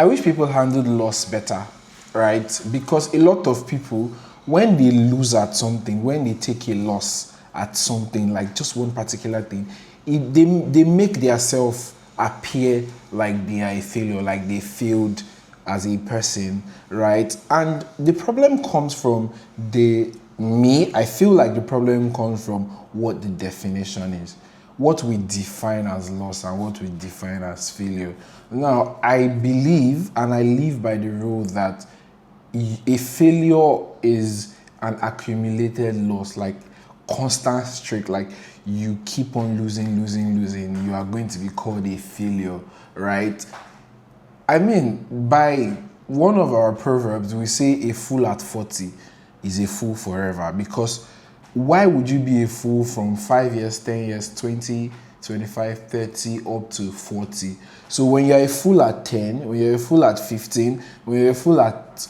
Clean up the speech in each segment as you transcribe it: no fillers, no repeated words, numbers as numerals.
I wish people handled loss better, right? Because a lot of people, when they lose at something, when they take a loss at something, like just one particular thing, they make themselves appear like they are a failure, like they failed as a person, right? And the problem comes from I feel like the problem comes from what the definition is, what we define as loss and what we define as failure. Now, I believe and I live by the rule that a failure is an accumulated loss, like constant streak, like you keep on losing, you are going to be called a failure, right? I mean, by one of our proverbs, we say a fool at 40 is a fool forever. Because why would you be a fool from 5 years, 10 years, 20, 25, 30, up to 40? So when you're a fool at 10, when you're a fool at 15, when you're a fool at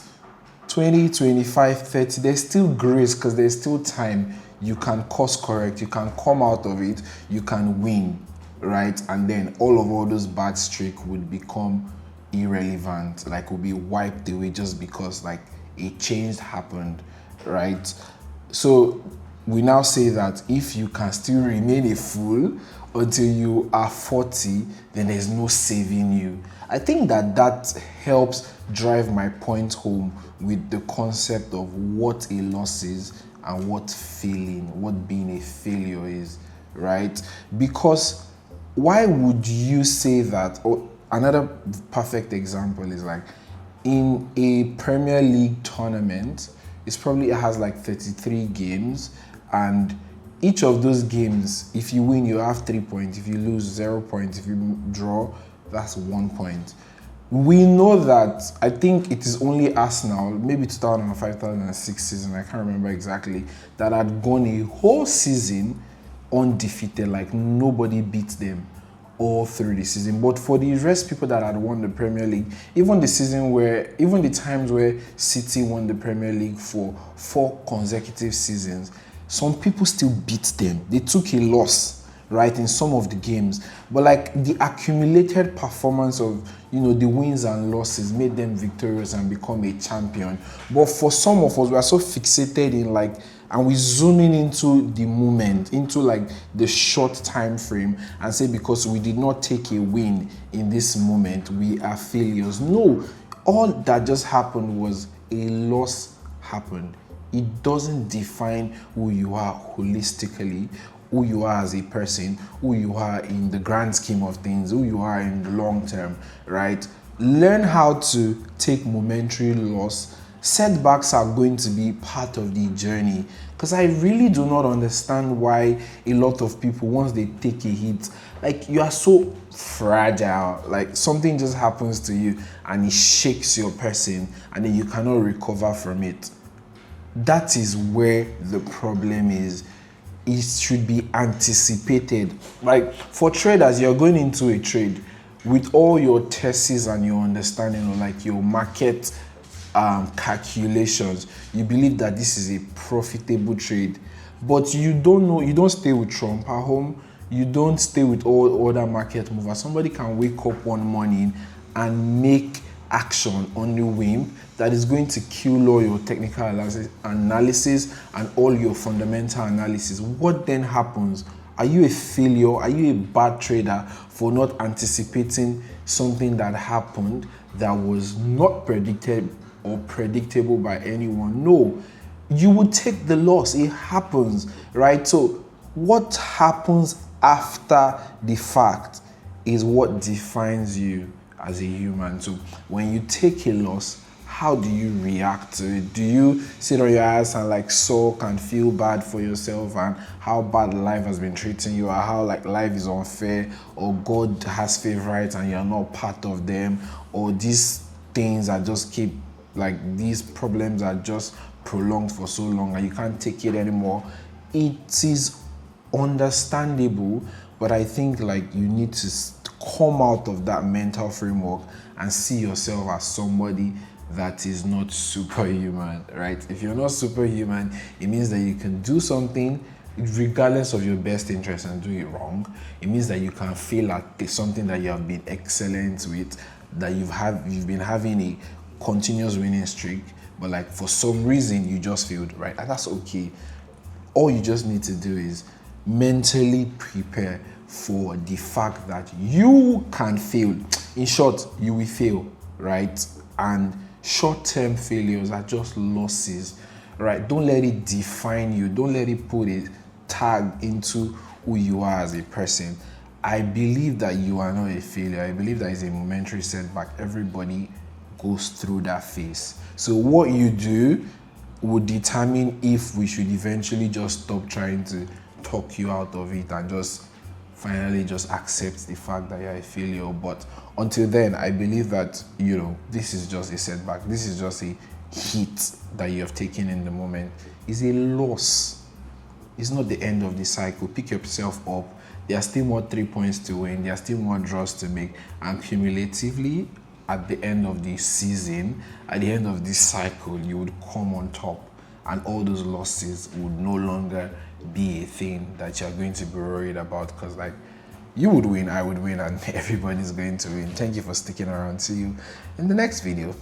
20, 25, 30, there's still grace because there's still time. You can course correct, you can come out of it, you can win, right? And then all those bad streak would become irrelevant, like will be wiped away just because like a change happened, right? So we now say that if you can still remain a fool until you are 40, then there's no saving you. I think that helps drive my point home with the concept of what a loss is and what being a failure is, right? Because why would you say that? Or another perfect example is like in a Premier League tournament, it has like 33 games, and each of those games, if you win, you have 3 points. If you lose, 0 points. If you draw, that's 1 point. We know that, I think it is only Arsenal, maybe 2005-2006 season, I can't remember exactly, that had gone a whole season undefeated, like nobody beat them all through the season. But for the rest people that had won the Premier League, even the times where City won the Premier League for 4 consecutive seasons, some people still beat them. They took a loss, right, in some of the games. But like the accumulated performance of, the wins and losses made them victorious and become a champion. But for some of us, we are so fixated in and we zooming into the moment, into like the short time frame, and say because we did not take a win in this moment, we are failures. No, all that just happened was a loss happened. It doesn't define who you are holistically, who you are as a person, who you are in the grand scheme of things, who you are in the long term, right? Learn how to take momentary loss. Setbacks are going to be part of the journey, because I really do not understand why a lot of people, once they take a hit, like you are so fragile, like something just happens to you and it shakes your person and then you cannot recover from it. That is where the problem is. It should be anticipated. Like for traders, you're going into a trade with all your thesis and your understanding of like your market calculations. You believe that this is a profitable trade, but you don't know. You don't stay with Trump at home. You don't stay with all other market movers. Somebody can wake up one morning and make action on the whim that is going to kill all your technical analysis and all your fundamental analysis. What then happens? Are you a failure? Are you a bad trader for not anticipating something that happened that was not predicted or predictable by anyone? No, you would take the loss. It happens, right? So what happens after the fact is what defines you as a human. So when you take a loss, how do you react to it? Do you sit on your ass and like sulk and feel bad for yourself and how bad life has been treating you, or how like life is unfair, or God has favorites and you're not part of them, or these things are just these problems are just prolonged for so long and you can't take it anymore? It is understandable, but I think like you need to come out of that mental framework and see yourself as somebody that is not superhuman, right? If you're not superhuman, it means that you can do something regardless of your best interest and do it wrong, it means that you can fail at something that you have been excellent with, that you've been having a continuous winning streak, but like for some reason you just failed, right? And that's okay. All you just need to do is mentally prepare for the fact that you can fail. In short, you will fail, right? And short-term failures are just losses, right? Don't let it define you. Don't let it put a tag into who you are as a person. I believe that you are not a failure. I believe that it's a momentary setback. Everybody goes through that phase. So what you do would determine if we should eventually just stop trying to talk you out of it and just finally just accept the fact that you're a failure. But until then, I believe that, this is just a setback. This is just a hit that you have taken in the moment. It's a loss. It's not the end of the cycle. Pick yourself up. There are still more 3 points to win. There are still more draws to make. And cumulatively, at the end of the season, at the end of this cycle, you would come on top. And all those losses would no longer be a thing that you're going to be worried about, because like you would win, I would win, and everybody's going to win. Thank you for sticking around. See you in the next video.